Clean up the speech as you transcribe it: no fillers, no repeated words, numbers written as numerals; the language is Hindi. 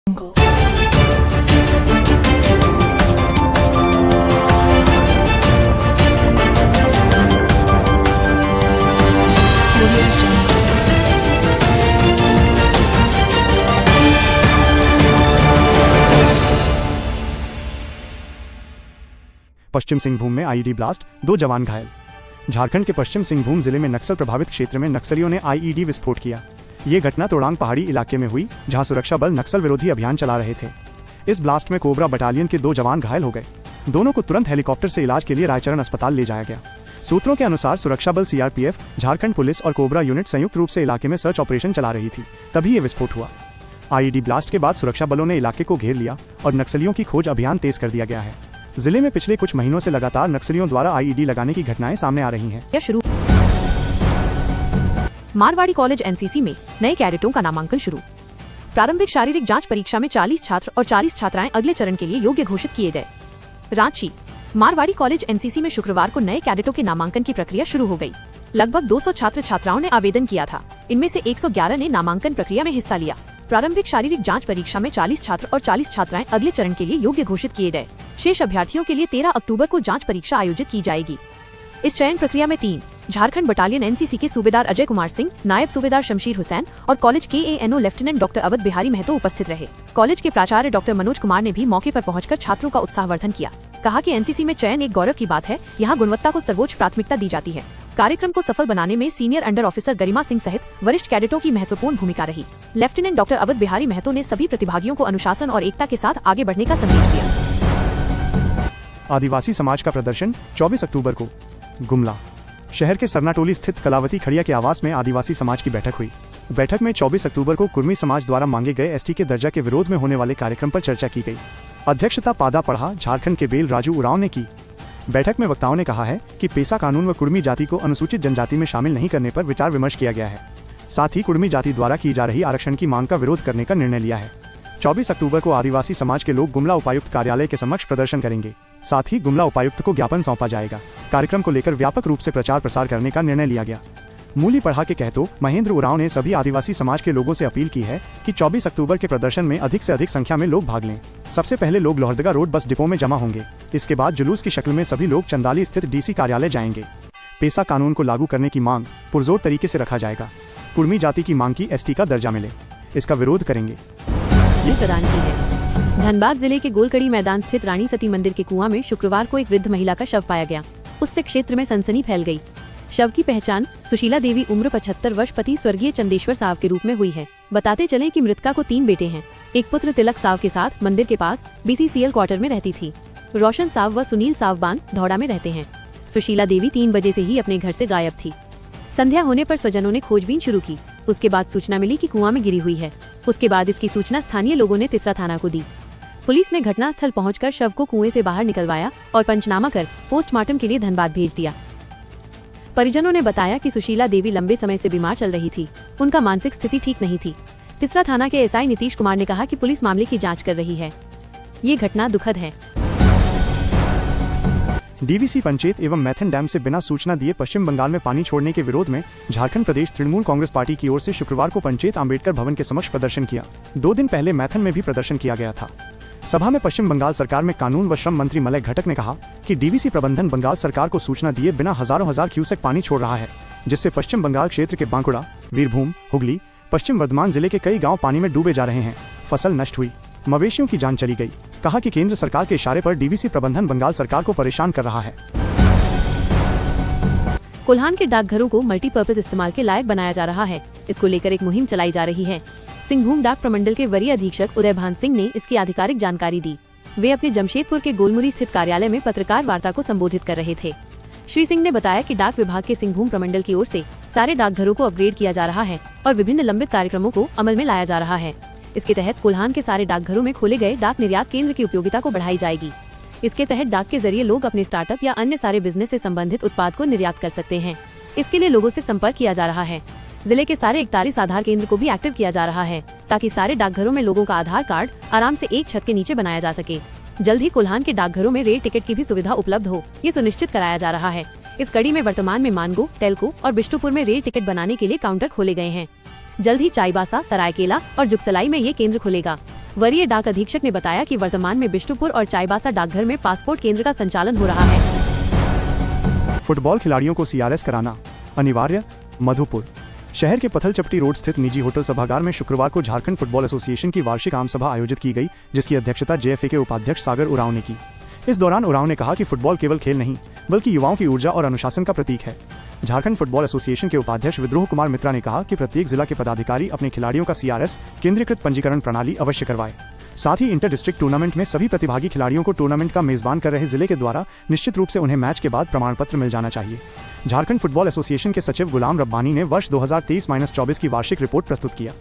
पश्चिम सिंहभूम में आईईडी ब्लास्ट, 2 जवान घायल। झारखंड के पश्चिम सिंहभूम जिले में नक्सल प्रभावित क्षेत्र में नक्सलियों ने आईईडी विस्फोट किया। ये घटना तोड़ांग पहाड़ी इलाके में हुई, जहां सुरक्षा बल नक्सल विरोधी अभियान चला रहे थे। इस ब्लास्ट में कोबरा बटालियन के 2 जवान घायल हो गए। दोनों को तुरंत हेलीकॉप्टर से इलाज के लिए रायचरण अस्पताल ले जाया गया। सूत्रों के अनुसार सुरक्षा बल सीआरपीएफ, झारखंड पुलिस और कोबरा यूनिट संयुक्त रूप से इलाके में सर्च ऑपरेशन चला रही थी, तभी ये विस्फोट हुआ। आईईडी ब्लास्ट के बाद सुरक्षा बलों ने इलाके को घेर लिया और नक्सलियों की खोज अभियान तेज कर दिया गया है। जिले में पिछले कुछ महीनों से लगातार नक्सलियों द्वारा आईईडी लगाने की घटनाएं सामने आ रही हैं। मारवाड़ी कॉलेज एनसीसी में नए कैडेटों का नामांकन शुरू। प्रारंभिक शारीरिक जांच परीक्षा में 40 छात्र और 40 छात्राएं अगले चरण के लिए योग्य घोषित किए गए। रांची मारवाड़ी कॉलेज एनसीसी में शुक्रवार को नए कैडेटों के नामांकन की प्रक्रिया शुरू हो गई। लगभग 200 छात्र छात्राओं ने आवेदन किया था। इनमें से 111 ने नामांकन प्रक्रिया में हिस्सा लिया। प्रारंभिक शारीरिक जांच परीक्षा में 40 छात्र और 40 छात्राएं अगले चरण के लिए योग्य घोषित किए गए। शेष अभ्यर्थियों के लिए 13 अक्टूबर को जांच परीक्षा आयोजित की जाएगी। इस चयन प्रक्रिया में 3 झारखंड बटालियन एनसीसी के सूबेदार अजय कुमार सिंह, नायब सूबेदार शमशीर हुसैन और कॉलेज के ANO lieutenant doctor Awadh Bihari Mahto उपस्थित रहे। कॉलेज के प्राचार्य डॉक्टर मनोज कुमार ने भी मौके पर पहुंचकर छात्रों का उत्साहवर्धन किया। कहा कि एनसीसी में चयन एक गौरव की बात है, यहाँ गुणवत्ता को सर्वोच्च प्राथमिकता दी जाती है। कार्यक्रम को सफल बनाने में senior under officer Garima Singh सहित वरिष्ठ कैडेटों की महत्वपूर्ण भूमिका रही। लेफ्टिनेंट डॉक्टर अवध बिहारी महतो ने सभी प्रतिभागियों को अनुशासन और एकता के साथ आगे बढ़ने का संदेश दिया। आदिवासी समाज का प्रदर्शन 24 अक्टूबर को गुमला शहर के सरनाटोली स्थित कलावती खड़िया के आवास में आदिवासी समाज की बैठक हुई। बैठक में 24 अक्टूबर को कुर्मी समाज द्वारा मांगे गए एसटी के दर्जा के विरोध में होने वाले कार्यक्रम पर चर्चा की गई। अध्यक्षता पादा पढ़ा झारखंड के बेल राजू उरांव ने की। बैठक में वक्ताओं ने कहा है कि पेसा कानून व कुर्मी जाति को अनुसूचित जनजाति में शामिल नहीं करने पर विचार विमर्श किया गया है। साथ ही कुर्मी जाति द्वारा की जा रही आरक्षण की मांग का विरोध करने का निर्णय लिया है। 24 अक्टूबर को आदिवासी समाज के लोग गुमला उपायुक्त कार्यालय के समक्ष प्रदर्शन करेंगे। साथ ही गुमला उपायुक्त को ज्ञापन सौंपा जाएगा। कार्यक्रम को लेकर व्यापक रूप से प्रचार प्रसार करने का निर्णय लिया गया। मूली पढ़ा के कहतो महेंद्र उरांव ने सभी आदिवासी समाज के लोगों से अपील की है कि 24 अक्टूबर के प्रदर्शन में अधिक से अधिक संख्या में लोग भाग लें। सबसे पहले लोग लोहरदगा रोड बस डिपो में जमा होंगे। इसके बाद जुलूस की शक्ल में सभी लोग चंदाली स्थित डीसी कार्यालय जाएंगे। पेसा कानून को लागू करने की मांग पुरजोर तरीके से रखा जाएगा। कुर्मी जाति की मांग की एसटी का दर्जा मिले, इसका विरोध करेंगे। प्रदान की है। धनबाद जिले के गोलकड़ी मैदान स्थित रानी सती मंदिर के कुआं में शुक्रवार को एक वृद्ध महिला का शव पाया गया। उससे क्षेत्र में सनसनी फैल गई। शव की पहचान सुशीला देवी उम्र 75 वर्ष पति स्वर्गीय चंदेश्वर साव के रूप में हुई है। बताते चले कि मृतका को 3 बेटे हैं। एक पुत्र तिलक साव के साथ मंदिर के पास बीसीसीएल क्वार्टर में रहती थी। रोशन साव व सुनील सावबान धौड़ा में रहते हैं। सुशीला देवी 3 बजे से ही अपने घर से गायब थी। संध्या होने पर स्वजनों ने खोजबीन शुरू की। उसके बाद सूचना मिली कि कुआं में गिरी हुई है। उसके बाद इसकी सूचना स्थानीय लोगों ने तिसरा थाना को दी। पुलिस ने घटनास्थल पहुंचकर शव को कुएं से बाहर निकलवाया और पंचनामा कर पोस्टमार्टम के लिए धनबाद भेज दिया। परिजनों ने बताया कि सुशीला देवी लंबे समय से बीमार चल रही थी। उनका मानसिक स्थिति ठीक नहीं थी। तिसरा थाना के एसआई नीतीश कुमार ने कहा कि पुलिस मामले की जांच कर रही है। ये घटना दुखद है। डीवीसी पंचेत एवं मैथन डैम से बिना सूचना दिए पश्चिम बंगाल में पानी छोड़ने के विरोध में झारखंड प्रदेश तृणमूल कांग्रेस पार्टी की ओर से शुक्रवार को पंचेत अंबेडकर भवन के समक्ष प्रदर्शन किया। 2 दिन पहले मैथन में भी प्रदर्शन किया गया था। सभा में पश्चिम बंगाल सरकार में कानून व श्रम मंत्री मलय घटक ने कहा कि डीवीसी प्रबंधन बंगाल सरकार को सूचना दिए बिना हजारों हजार क्यूसेक पानी छोड़ रहा है, जिससे पश्चिम बंगाल क्षेत्र के बांकुड़ा, वीरभूम, हुगली, पश्चिम वर्धमान जिले के कई गाँव पानी में डूबे जा रहे हैं। फसल नष्ट हुई, मवेशियों की जान चली गई। कहा कि केंद्र सरकार के इशारे पर डीवीसी प्रबंधन बंगाल सरकार को परेशान कर रहा है। कोल्हान के डाकघरों को मल्टीपर्पज इस्तेमाल के लायक बनाया जा रहा है। इसको लेकर एक मुहिम चलाई जा रही है। सिंहभूम डाक प्रमंडल के वरीय अधीक्षक उदय भान सिंह ने इसकी आधिकारिक जानकारी दी। वे अपने जमशेदपुर के गोलमुरी स्थित कार्यालय में पत्रकार वार्ता को संबोधित कर रहे थे। श्री सिंह ने बताया कि डाक विभाग के सिंहभूम प्रमंडल की ओर से सारे डाकघरों को अपग्रेड किया जा रहा है और विभिन्न लंबित कार्यक्रमों को अमल में लाया जा रहा है। इसके तहत कोल्हान के सारे डाकघरों में खोले गए डाक निर्यात केंद्र की उपयोगिता को बढ़ाई जाएगी। इसके तहत डाक के जरिए लोग अपने स्टार्टअप या अन्य सारे बिजनेस से संबंधित उत्पाद को निर्यात कर सकते हैं। इसके लिए लोगों से संपर्क किया जा रहा है। जिले के सारे 41 आधार केंद्र को भी एक्टिव किया जा रहा है, ताकि सारे डाकघरों में लोगों का आधार कार्ड आराम से एक छत के नीचे बनाया जा सके। जल्द ही कोल्हान के डाकघरों में रेल टिकट की भी सुविधा उपलब्ध हो, ये सुनिश्चित कराया जा रहा है। इस कड़ी में वर्तमान में मानगो, टेल्को और बिष्टुपुर में रेल टिकट बनाने के लिए काउंटर खोले गए हैं। जल्द ही चाईबासा, सरायकेला और जुगसलाई में ये केंद्र खुलेगा। वरीय डाक अधीक्षक ने बताया कि वर्तमान में बिष्टुपुर और चाईबासा डाकघर में पासपोर्ट केंद्र का संचालन हो रहा है। फुटबॉल खिलाड़ियों को CRS कराना अनिवार्य। मधुपुर शहर के पथलचपटी रोड स्थित निजी होटल सभागार में शुक्रवार को झारखंड फुटबॉल एसोसिएशन की वार्षिक आम सभा आयोजित की गई, जिसकी अध्यक्षता JFA के उपाध्यक्ष सागर उरांव ने की। इस दौरान उरांव ने कहा कि फुटबॉल केवल खेल नहीं बल्कि युवाओं की ऊर्जा और अनुशासन का प्रतीक है। झारखंड फुटबॉल एसोसिएशन के उपाध्यक्ष विद्रोह कुमार मित्रा ने कहा कि प्रत्येक जिला के पदाधिकारी अपने खिलाड़ियों का CRS केंद्रीकृत पंजीकरण प्रणाली अवश्य करवाए। साथ ही इंटर डिस्ट्रिक्ट टूर्नामेंट में सभी प्रतिभागी खिलाड़ियों को टूर्नामेंट का मेजबान कर रहे जिले के द्वारा निश्चित रूप से उन्हें मैच के बाद प्रमाण पत्र मिल जाना चाहिए। झारखंड फुटबॉल एसोसिएशन के सचिव गुलाम रब्बानी ने वर्ष 2023-24 की वार्षिक रिपोर्ट प्रस्तुत किया।